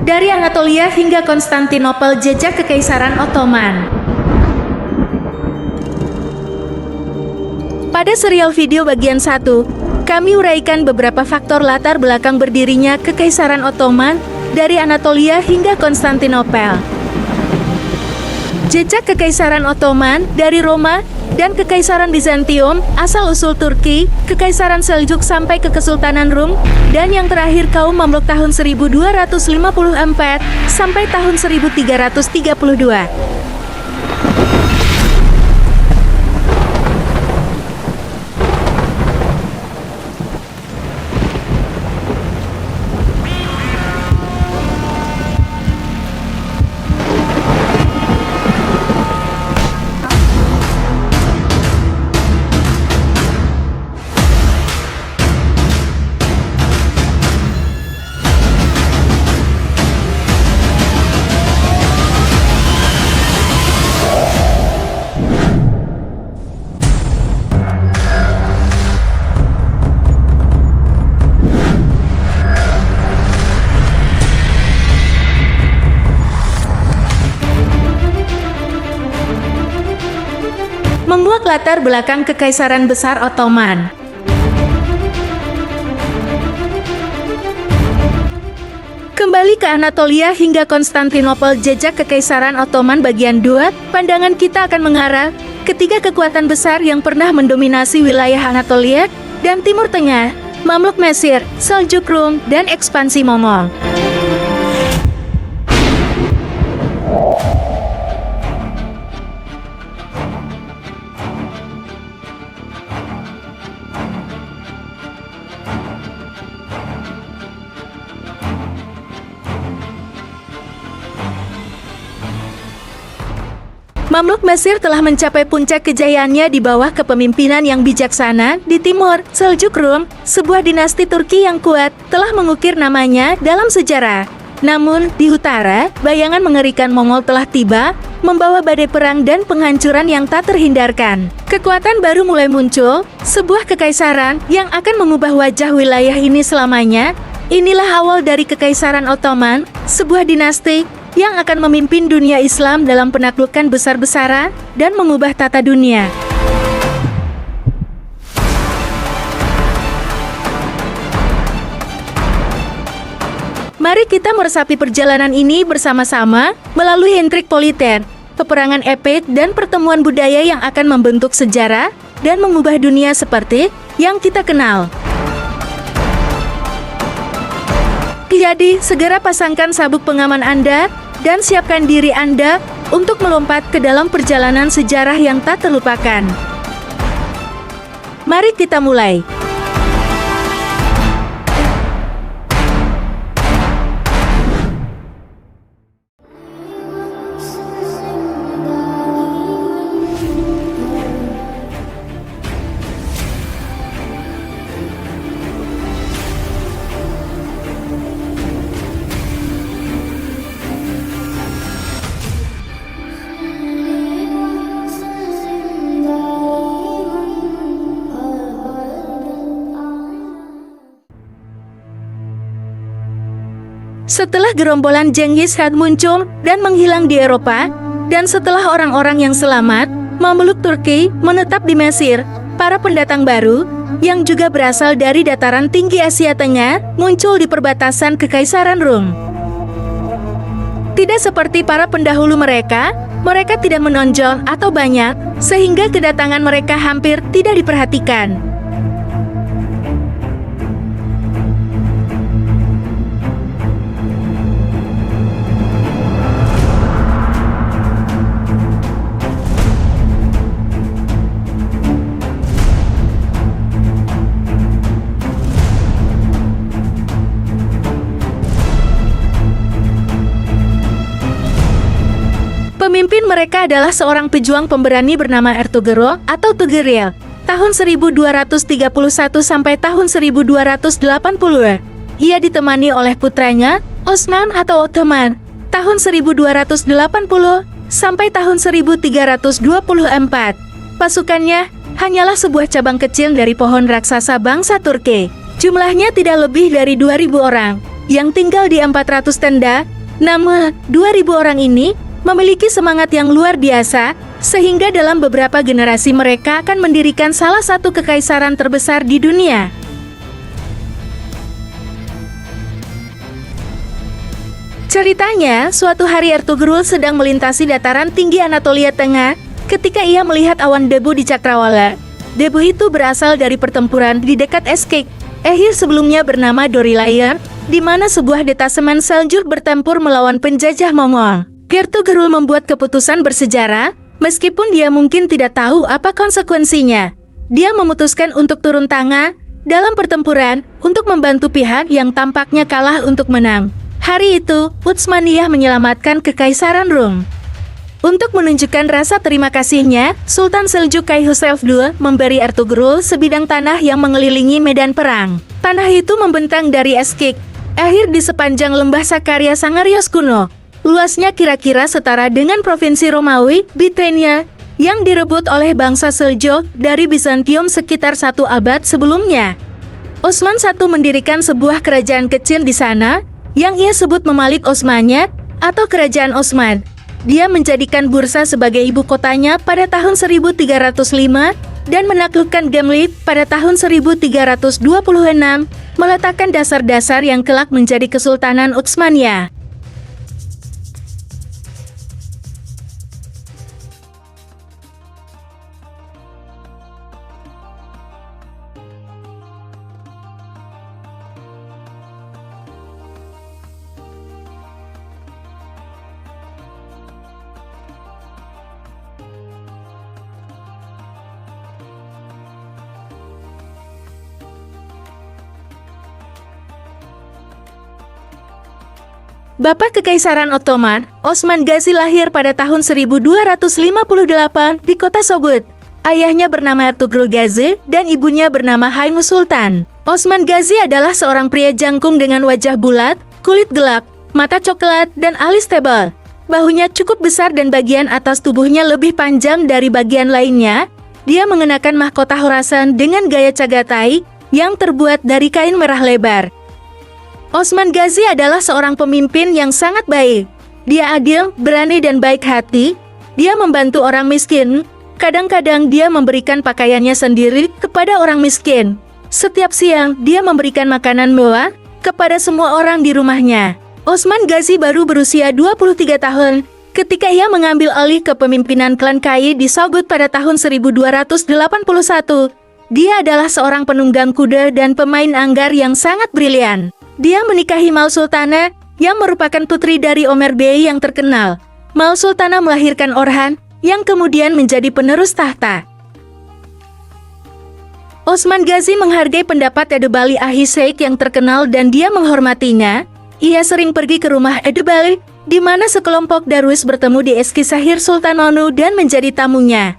Dari Anatolia hingga Konstantinopel, jejak Kekaisaran Ottoman. Pada serial video bagian 1, kami uraikan beberapa faktor latar belakang berdirinya Kekaisaran Ottoman dari Anatolia hingga Konstantinopel. Jejak Kekaisaran Ottoman dari Roma dan Kekaisaran Bizantium, asal-usul Turki, Kekaisaran Seljuk sampai ke Kesultanan Rum, dan yang terakhir kaum Mamluk tahun 1254 sampai tahun 1332. Membuat latar belakang Kekaisaran Besar Ottoman. Kembali ke Anatolia hingga Konstantinopel, jejak Kekaisaran Ottoman bagian 2, pandangan kita akan mengarah ketiga kekuatan besar yang pernah mendominasi wilayah Anatolia dan Timur Tengah, Mamluk Mesir, Seljuk Rum, dan ekspansi Mongol. Mamluk Mesir telah mencapai puncak kejayaannya di bawah kepemimpinan yang bijaksana. Di timur, Seljuk Rum, sebuah dinasti Turki yang kuat, telah mengukir namanya dalam sejarah. Namun, di utara, bayangan mengerikan Mongol telah tiba, membawa badai perang dan penghancuran yang tak terhindarkan. Kekuatan baru mulai muncul, sebuah kekaisaran yang akan mengubah wajah wilayah ini selamanya. Inilah awal dari Kekaisaran Ottoman, sebuah dinasti yang akan memimpin dunia Islam dalam penaklukan besar-besaran dan mengubah tata dunia. Mari kita meresapi perjalanan ini bersama-sama melalui intrik politik, peperangan epik, dan pertemuan budaya yang akan membentuk sejarah dan mengubah dunia seperti yang kita kenal. Jadi, segera pasangkan sabuk pengaman Anda dan siapkan diri Anda untuk melompat ke dalam perjalanan sejarah yang tak terlupakan. Mari kita mulai. Setelah gerombolan Genghis Khan muncul dan menghilang di Eropa, dan setelah orang-orang yang selamat, Mamluk Turki menetap di Mesir, para pendatang baru, yang juga berasal dari dataran tinggi Asia Tengah, muncul di perbatasan Kekaisaran Rum. Tidak seperti para pendahulu mereka tidak menonjol atau banyak, sehingga kedatangan mereka hampir tidak diperhatikan. Pemimpin mereka adalah seorang pejuang pemberani bernama Ertugrul atau Tughril, tahun 1231 sampai tahun 1280. Ia ditemani oleh putranya, Osman atau Ottoman, tahun 1280 sampai tahun 1324. Pasukannya hanyalah sebuah cabang kecil dari pohon raksasa bangsa Turki. Jumlahnya tidak lebih dari 2.000 orang, yang tinggal di 400 tenda Namun, 2.000 orang ini memiliki semangat yang luar biasa, sehingga dalam beberapa generasi mereka akan mendirikan salah satu kekaisaran terbesar di dunia. Ceritanya, suatu hari Ertugrul sedang melintasi dataran tinggi Anatolia Tengah ketika ia melihat awan debu di Cakrawala. Debu itu berasal dari pertempuran di dekat Eskik, Ehir sebelumnya bernama Dorilayer, di mana sebuah detasemen Seljuk bertempur melawan penjajah Mongol. Ertugrul membuat keputusan bersejarah, meskipun dia mungkin tidak tahu apa konsekuensinya. Dia memutuskan untuk turun tangan dalam pertempuran untuk membantu pihak yang tampaknya kalah untuk menang. Hari itu, Utsmaniyah menyelamatkan Kekaisaran Rum. Untuk menunjukkan rasa terima kasihnya, Sultan Seljuk Kayhusef II memberi Ertugrul sebidang tanah yang mengelilingi medan perang. Tanah itu membentang dari Eskik, Ehir di sepanjang lembah Sakarya Sangarios kuno. Luasnya kira-kira setara dengan provinsi Romawi, Bithynia, yang direbut oleh bangsa Seljuk dari Bizantium sekitar 1 abad sebelumnya. Osman I mendirikan sebuah kerajaan kecil di sana, yang ia sebut Memalik Osmanya, atau Kerajaan Osman. Dia menjadikan Bursa sebagai ibu kotanya pada tahun 1305, dan menaklukkan Gemlik pada tahun 1326, meletakkan dasar-dasar yang kelak menjadi Kesultanan Utsmaniyah. Bapak Kekaisaran Ottoman, Osman Gazi lahir pada tahun 1258 di kota Sobud. Ayahnya bernama Ertugrul Gazi dan ibunya bernama Haimu Sultan. Osman Gazi adalah seorang pria jangkung dengan wajah bulat, kulit gelap, mata coklat, dan alis tebal. Bahunya cukup besar dan bagian atas tubuhnya lebih panjang dari bagian lainnya. Dia mengenakan mahkota Khorasan dengan gaya Chagatai yang terbuat dari kain merah lebar. Osman Gazi adalah seorang pemimpin yang sangat baik. Dia adil, berani, dan baik hati. Dia membantu orang miskin. Kadang-kadang dia memberikan pakaiannya sendiri kepada orang miskin. Setiap siang, dia memberikan makanan mewah kepada semua orang di rumahnya. Osman Gazi baru berusia 23 tahun ketika ia mengambil alih kepemimpinan klan Kai di Sobud pada tahun 1281. Dia adalah seorang penunggang kuda dan pemain anggar yang sangat brilian. Dia menikahi Mal Sultana, yang merupakan putri dari Omer Bey yang terkenal. Mal Sultana melahirkan Orhan, yang kemudian menjadi penerus tahta. Osman Gazi menghargai pendapat Edebali Ahi Sheikh yang terkenal dan dia menghormatinya. Ia sering pergi ke rumah Edebali, di mana sekelompok darwis bertemu di Eskisahir Sultanonu dan menjadi tamunya.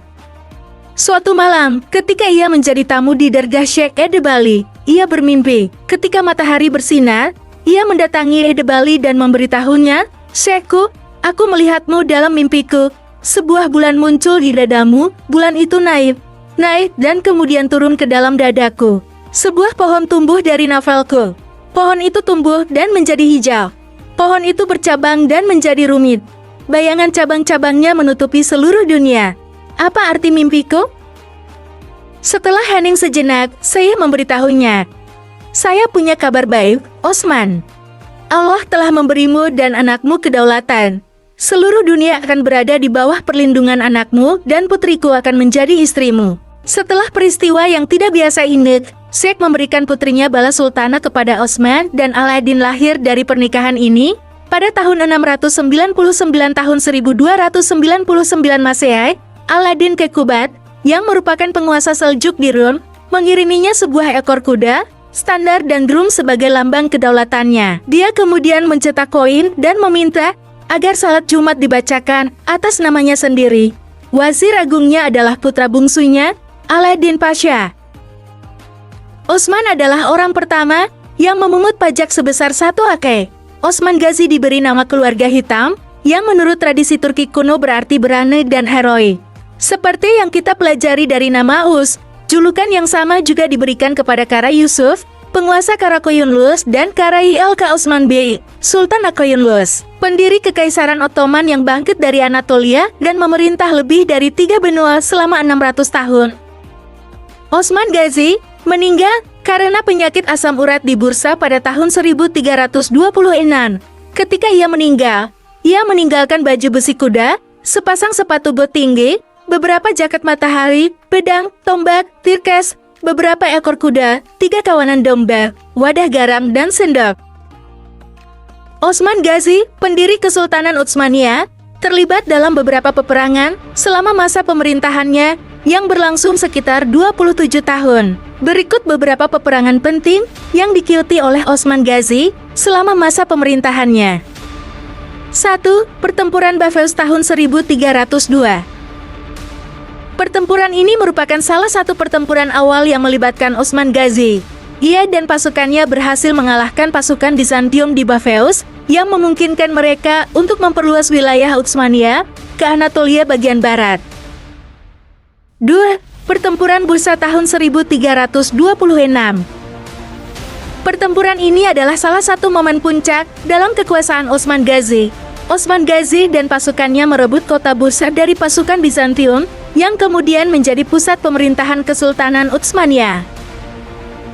Suatu malam, ketika ia menjadi tamu di Dargah Syekh Edebali, ia bermimpi. Ketika matahari bersinar, ia mendatangi Edebali dan memberitahunya, "Syekhku, aku melihatmu dalam mimpiku. Sebuah bulan muncul di dadamu, bulan itu naik, dan kemudian turun ke dalam dadaku. Sebuah pohon tumbuh dari navelku. Pohon itu tumbuh dan menjadi hijau. Pohon itu bercabang dan menjadi rumit. Bayangan cabang-cabangnya menutupi seluruh dunia. Apa arti mimpiku?" Setelah hening sejenak, saya memberitahunya, "Saya punya kabar baik, Osman. Allah telah memberimu dan anakmu kedaulatan. Seluruh dunia akan berada di bawah perlindungan anakmu dan putriku akan menjadi istrimu." Setelah peristiwa yang tidak biasa ini, Syekh memberikan putrinya Bala Sultana kepada Osman dan Aladdin lahir dari pernikahan ini. Pada tahun 699 tahun 1299 Masehi, Aladdin Kekubat, yang merupakan penguasa Seljuk di Rum, mengiriminya sebuah ekor kuda, standar dan drum sebagai lambang kedaulatannya. Dia kemudian mencetak koin dan meminta agar salat Jumat dibacakan atas namanya sendiri. Wazir agungnya adalah putra bungsunya, Aladdin Pasha. Osman adalah orang pertama yang memungut pajak sebesar 1 akeh. Osman Gazi diberi nama keluarga hitam, yang menurut tradisi Turki kuno berarti berani dan heroik. Seperti yang kita pelajari dari nama Us, julukan yang sama juga diberikan kepada Kara Yusuf, penguasa Karakoyunlus dan Kara Ilka Osman Bey, Sultan Akoyunlus. pendiri Kekaisaran Ottoman yang bangkit dari Anatolia dan memerintah lebih dari 3 benua selama 600 tahun. Osman Gazi meninggal karena penyakit asam urat di Bursa pada tahun 1326. Ketika ia meninggal, ia meninggalkan baju besi kuda, sepasang sepatu bot tinggi, beberapa jaket matahari, pedang, tombak, tirkes, beberapa ekor kuda, 3 kawanan domba, wadah garam, dan sendok. Osman Gazi, pendiri Kesultanan Utsmaniyah, terlibat dalam beberapa peperangan selama masa pemerintahannya yang berlangsung sekitar 27 tahun. Berikut beberapa peperangan penting yang diikuti oleh Osman Gazi selama masa pemerintahannya. 1. Pertempuran Bapheus tahun 1302. Pertempuran ini merupakan salah satu pertempuran awal yang melibatkan Osman Gazi. Ia dan pasukannya berhasil mengalahkan pasukan Bizantium di Bapheus yang memungkinkan mereka untuk memperluas wilayah Utsmaniyah ke Anatolia bagian barat. 2. Pertempuran Bursa tahun 1326. Pertempuran ini adalah salah satu momen puncak dalam kekuasaan Osman Gazi. Osman Gazi dan pasukannya merebut kota Bursa dari pasukan Bizantium yang kemudian menjadi pusat pemerintahan Kesultanan Utsmaniyah.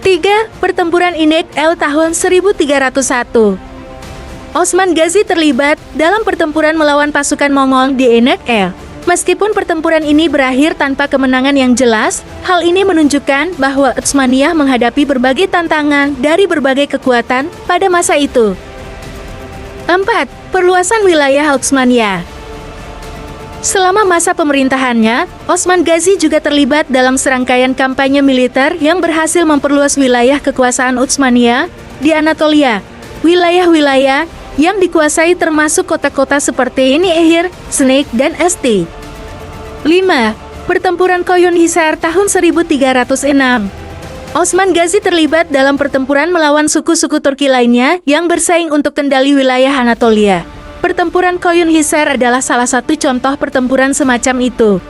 3. Pertempuran Inek El tahun 1301. Osman Gazi terlibat dalam pertempuran melawan pasukan Mongol di Inek El. Meskipun pertempuran ini berakhir tanpa kemenangan yang jelas, hal ini menunjukkan bahwa Utsmaniyah menghadapi berbagai tantangan dari berbagai kekuatan pada masa itu. 4. Perluasan wilayah Utsmaniyah. Selama masa pemerintahannya, Osman Gazi juga terlibat dalam serangkaian kampanye militer yang berhasil memperluas wilayah kekuasaan Utsmaniyah di Anatolia. Wilayah-wilayah yang dikuasai termasuk kota-kota seperti Niihir, Sneik, dan Esti. 5. Pertempuran Koyun Hisar tahun 1306. Osman Gazi terlibat dalam pertempuran melawan suku-suku Turki lainnya yang bersaing untuk kendali wilayah Anatolia. Pertempuran Koyun Hisar adalah salah satu contoh pertempuran semacam itu.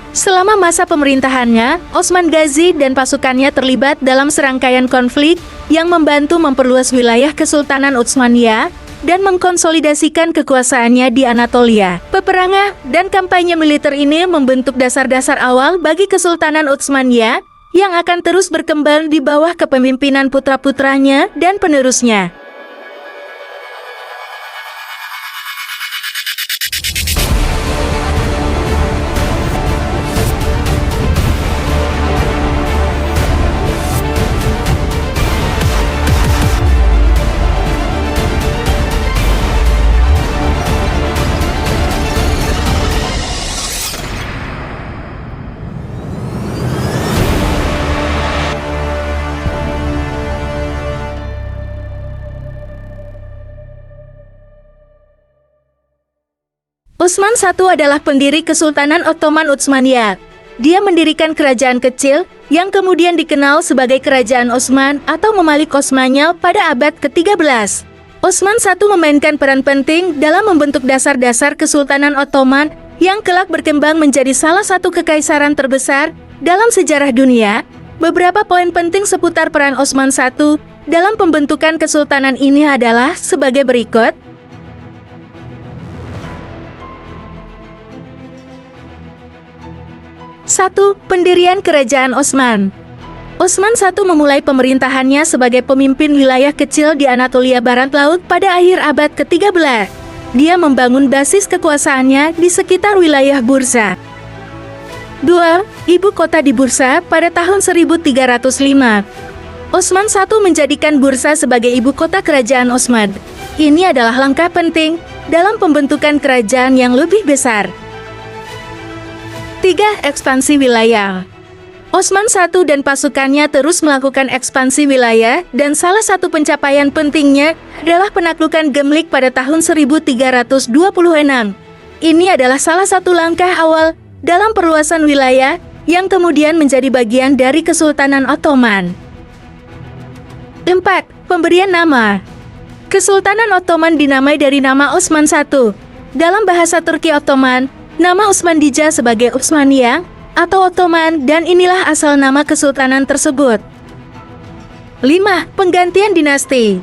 Selama masa pemerintahannya, Osman Gazi dan pasukannya terlibat dalam serangkaian konflik yang membantu memperluas wilayah Kesultanan Utsmaniyah dan mengkonsolidasikan kekuasaannya di Anatolia. Peperangan dan kampanye militer ini membentuk dasar-dasar awal bagi Kesultanan Utsmaniyah yang akan terus berkembang di bawah kepemimpinan putra-putranya dan penerusnya. Osman I adalah pendiri Kesultanan Ottoman Utsmaniyah. Dia mendirikan kerajaan kecil yang kemudian dikenal sebagai Kerajaan Osman atau Memalik Osmanya pada abad ke-13. Osman I memainkan peran penting dalam membentuk dasar-dasar Kesultanan Ottoman yang kelak berkembang menjadi salah satu kekaisaran terbesar dalam sejarah dunia. Beberapa poin penting seputar peran Osman I dalam pembentukan kesultanan ini adalah sebagai berikut. 1. Pendirian Kerajaan Osman. Osman I memulai pemerintahannya sebagai pemimpin wilayah kecil di Anatolia Barat Laut pada akhir abad ke-13. Dia membangun basis kekuasaannya di sekitar wilayah Bursa. 2. Ibu kota di Bursa pada tahun 1305. Osman I menjadikan Bursa sebagai ibu kota kerajaan Osman. Ini adalah langkah penting dalam pembentukan kerajaan yang lebih besar. 3. Ekspansi wilayah. Osman I dan pasukannya terus melakukan ekspansi wilayah dan salah satu pencapaian pentingnya adalah penaklukan Gemlik pada tahun 1326. Ini adalah salah satu langkah awal dalam perluasan wilayah yang kemudian menjadi bagian dari Kesultanan Ottoman. 4. Pemberian nama. Kesultanan Ottoman dinamai dari nama Osman I. Dalam bahasa Turki Ottoman, nama Osmandyja sebagai Utsmaniyah atau Ottoman dan inilah asal nama kesultanan tersebut. 5. Penggantian dinasti.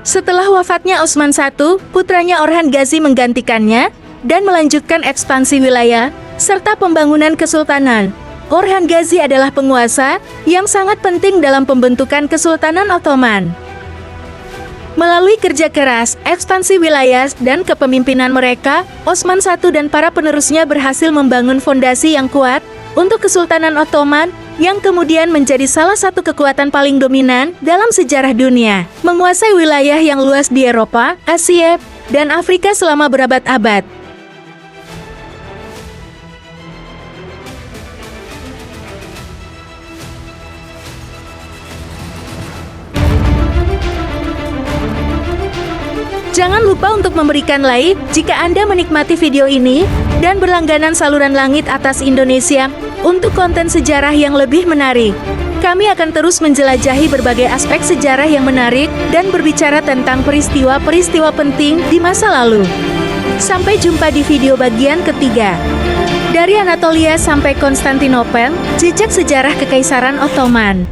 Setelah wafatnya Osman I, putranya Orhan Gazi menggantikannya dan melanjutkan ekspansi wilayah serta pembangunan kesultanan. Orhan Gazi adalah penguasa yang sangat penting dalam pembentukan Kesultanan Ottoman. Melalui kerja keras, ekspansi wilayah, dan kepemimpinan mereka, Osman I dan para penerusnya berhasil membangun fondasi yang kuat untuk Kesultanan Ottoman yang kemudian menjadi salah satu kekuatan paling dominan dalam sejarah dunia, menguasai wilayah yang luas di Eropa, Asia, dan Afrika selama berabad-abad. Jangan lupa untuk memberikan like jika Anda menikmati video ini dan berlangganan saluran Langit Atas Indonesia untuk konten sejarah yang lebih menarik. Kami akan terus menjelajahi berbagai aspek sejarah yang menarik dan berbicara tentang peristiwa-peristiwa penting di masa lalu. Sampai jumpa di video bagian ketiga. Dari Anatolia sampai Konstantinopel, jejak sejarah Kekaisaran Ottoman.